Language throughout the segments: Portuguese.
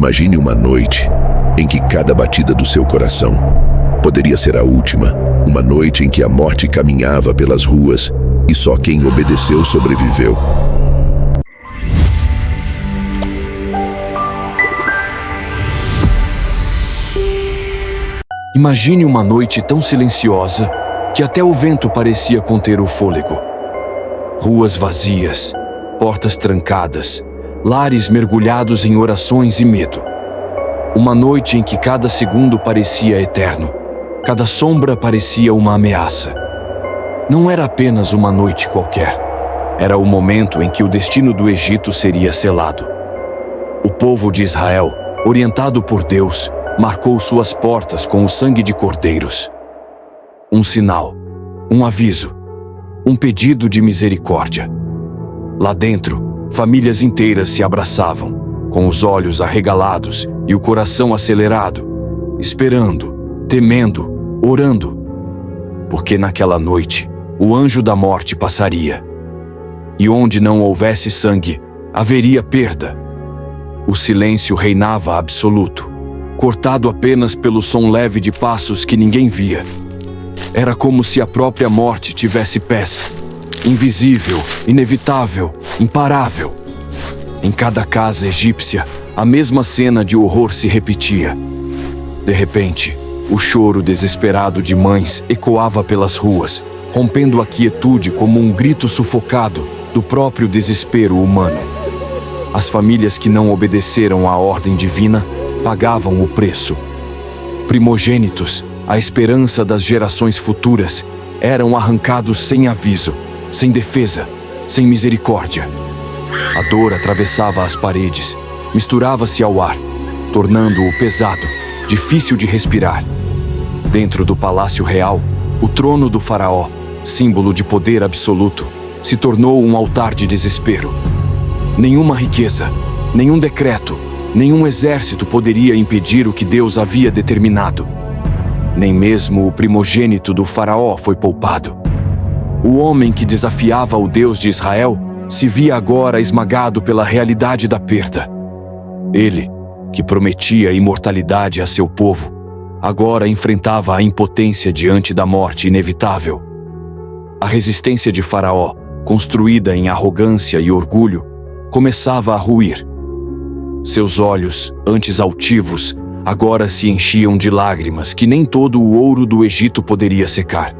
Imagine uma noite em que cada batida do seu coração poderia ser a última. Uma noite em que a morte caminhava pelas ruas e só quem obedeceu sobreviveu. Imagine uma noite tão silenciosa que até o vento parecia conter o fôlego. Ruas vazias, portas trancadas, lares mergulhados em orações e medo. Uma noite em que cada segundo parecia eterno, cada sombra parecia uma ameaça. Não era apenas uma noite qualquer. Era o momento em que o destino do Egito seria selado. O povo de Israel, orientado por Deus, marcou suas portas com o sangue de cordeiros. Um sinal, um aviso, um pedido de misericórdia. Lá dentro, famílias inteiras se abraçavam, com os olhos arregalados e o coração acelerado, esperando, temendo, orando. Porque naquela noite, o anjo da morte passaria. E onde não houvesse sangue, haveria perda. O silêncio reinava absoluto, cortado apenas pelo som leve de passos que ninguém via. Era como se a própria morte tivesse pés, invisível, inevitável, imparável. Em cada casa egípcia, a mesma cena de horror se repetia. De repente, o choro desesperado de mães ecoava pelas ruas, rompendo a quietude como um grito sufocado do próprio desespero humano. As famílias que não obedeceram à ordem divina pagavam o preço. Primogênitos, a esperança das gerações futuras, eram arrancados sem aviso, sem defesa, sem misericórdia. A dor atravessava as paredes, misturava-se ao ar, tornando-o pesado, difícil de respirar. Dentro do palácio real, o trono do faraó, símbolo de poder absoluto, se tornou um altar de desespero. Nenhuma riqueza, nenhum decreto, nenhum exército poderia impedir o que Deus havia determinado. Nem mesmo o primogênito do faraó foi poupado. O homem que desafiava o Deus de Israel se via agora esmagado pela realidade da perda. Ele, que prometia imortalidade a seu povo, agora enfrentava a impotência diante da morte inevitável. A resistência de Faraó, construída em arrogância e orgulho, começava a ruir. Seus olhos, antes altivos, agora se enchiam de lágrimas que nem todo o ouro do Egito poderia secar.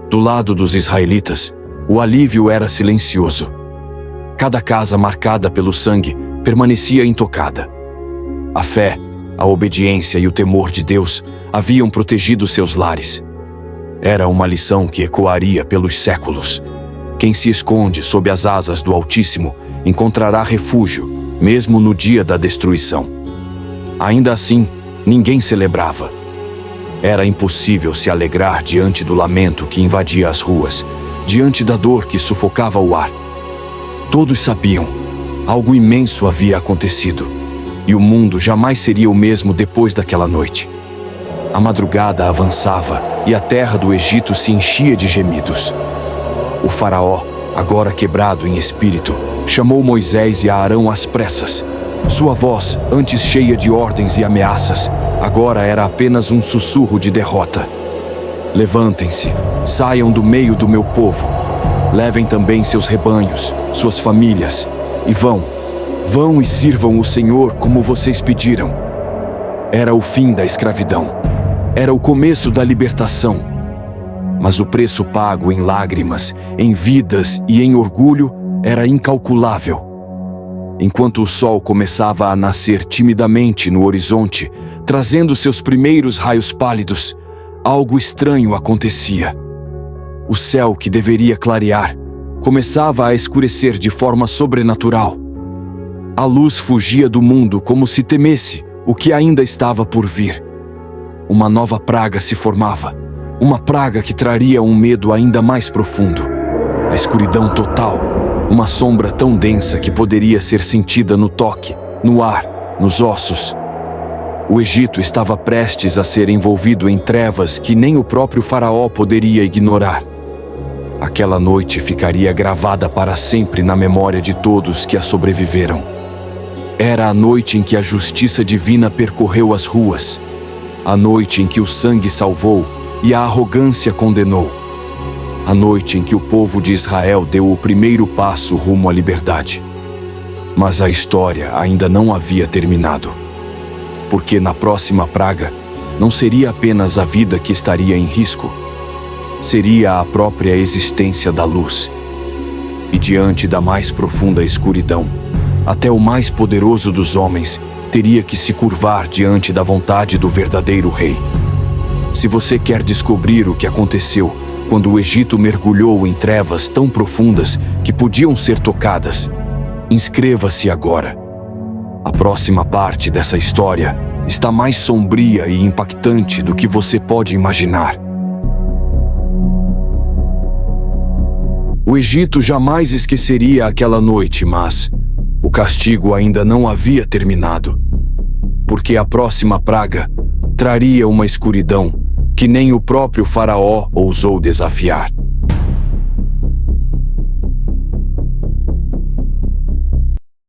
Do lado dos israelitas, o alívio era silencioso. Cada casa marcada pelo sangue permanecia intocada. A fé, a obediência e o temor de Deus haviam protegido seus lares. Era uma lição que ecoaria pelos séculos. Quem se esconde sob as asas do Altíssimo encontrará refúgio, mesmo no dia da destruição. Ainda assim, ninguém celebrava. Era impossível se alegrar diante do lamento que invadia as ruas, diante da dor que sufocava o ar. Todos sabiam, algo imenso havia acontecido, e o mundo jamais seria o mesmo depois daquela noite. A madrugada avançava e a terra do Egito se enchia de gemidos. O faraó, agora quebrado em espírito, chamou Moisés e Arão às pressas. Sua voz, antes cheia de ordens e ameaças, agora era apenas um sussurro de derrota. Levantem-se, saiam do meio do meu povo. Levem também seus rebanhos, suas famílias, e vão e sirvam o Senhor como vocês pediram. Era o fim da escravidão. Era o começo da libertação. Mas o preço pago em lágrimas, em vidas e em orgulho era incalculável. Enquanto o sol começava a nascer timidamente no horizonte, trazendo seus primeiros raios pálidos, algo estranho acontecia. O céu que deveria clarear começava a escurecer de forma sobrenatural. A luz fugia do mundo como se temesse o que ainda estava por vir. Uma nova praga se formava, uma praga que traria um medo ainda mais profundo. A escuridão total, uma sombra tão densa que poderia ser sentida no toque, no ar, nos ossos. O Egito estava prestes a ser envolvido em trevas que nem o próprio faraó poderia ignorar. Aquela noite ficaria gravada para sempre na memória de todos que a sobreviveram. Era a noite em que a justiça divina percorreu as ruas, a noite em que o sangue salvou e a arrogância condenou, a noite em que o povo de Israel deu o primeiro passo rumo à liberdade. Mas a história ainda não havia terminado, porque na próxima praga não seria apenas a vida que estaria em risco, seria a própria existência da luz. E diante da mais profunda escuridão, até o mais poderoso dos homens teria que se curvar diante da vontade do verdadeiro rei. Se você quer descobrir o que aconteceu quando o Egito mergulhou em trevas tão profundas que podiam ser tocadas, inscreva-se agora. A próxima parte dessa história está mais sombria e impactante do que você pode imaginar. O Egito jamais esqueceria aquela noite, mas o castigo ainda não havia terminado, porque a próxima praga traria uma escuridão que nem o próprio faraó ousou desafiar.